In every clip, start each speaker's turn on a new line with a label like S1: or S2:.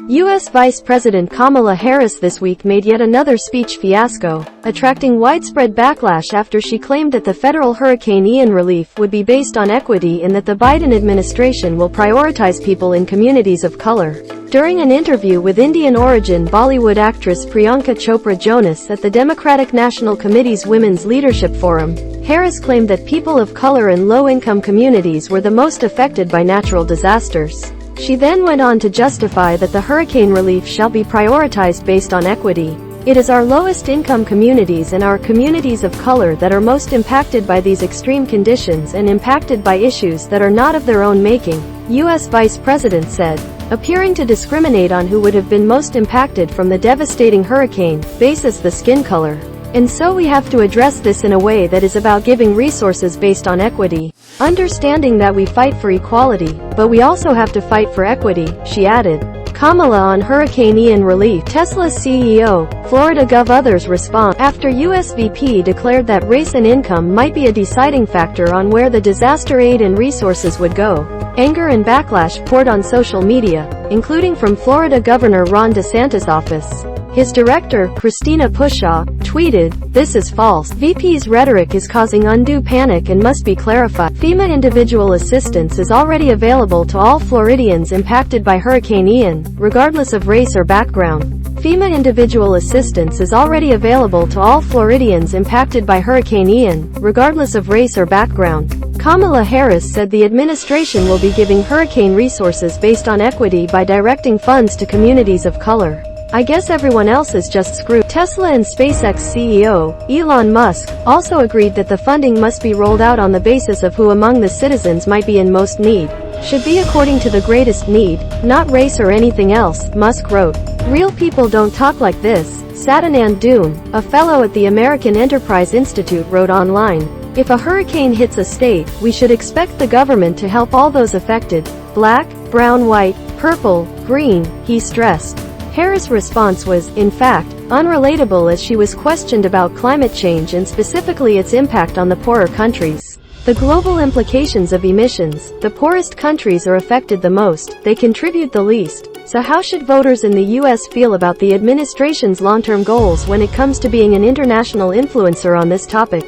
S1: U.S. Vice President Kamala Harris this week made yet another speech fiasco, attracting widespread backlash after she claimed that the federal Hurricane Ian relief would be based on equity and that the Biden administration will prioritize people in communities of color. During an interview with Indian-origin Bollywood actress Priyanka Chopra Jonas at the Democratic National Committee's Women's Leadership Forum, Harris claimed that people of color and low-income communities were the most affected by natural disasters. She then went on to justify that the hurricane relief shall be prioritized based on equity. It is our lowest income communities and our communities of color that are most impacted by these extreme conditions and impacted by issues that are not of their own making, U.S. Vice President said, appearing to discriminate on who would have been most impacted from the devastating hurricane, basis the skin color. And so we have to address this in a way that is about giving resources based on equity. Understanding that we fight for equality, but we also have to fight for equity, she added. Kamala on Hurricane Ian relief. Tesla's CEO, Florida Gov. Others respond after U.S. VP declared that race and income might be a deciding factor on where the disaster aid and resources would go. Anger and backlash poured on social media, including from Florida Governor Ron DeSantis' office. His director, Christina Pushaw, tweeted, "This is false. VP's rhetoric is causing undue panic and must be clarified. FEMA individual assistance is already available to all Floridians impacted by Hurricane Ian, regardless of race or background. FEMA individual assistance is already available to all Floridians impacted by Hurricane Ian, regardless of race or background." Kamala Harris said the administration will be giving hurricane resources based on equity by directing funds to communities of color. "I guess everyone else is just screwed." Tesla and SpaceX CEO, Elon Musk, also agreed that the funding must be rolled out on the basis of who among the citizens might be in most need. "Should be according to the greatest need, not race or anything else," Musk wrote. "Real people don't talk like this," Sadanand Doon, a fellow at the American Enterprise Institute, wrote online. "If a hurricane hits a state, we should expect the government to help all those affected, black, brown, white, purple, green," he stressed. Harris' response was, in fact, unrelatable as she was questioned about climate change and specifically its impact on the poorer countries. The global implications of emissions. The poorest countries are affected the most, they contribute the least. So how should voters in the U.S. feel about the administration's long-term goals when it comes to being an international influencer on this topic?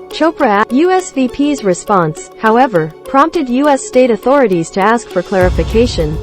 S1: Chopra. U.S. VP's response, however, prompted U.S. state authorities to ask for clarification.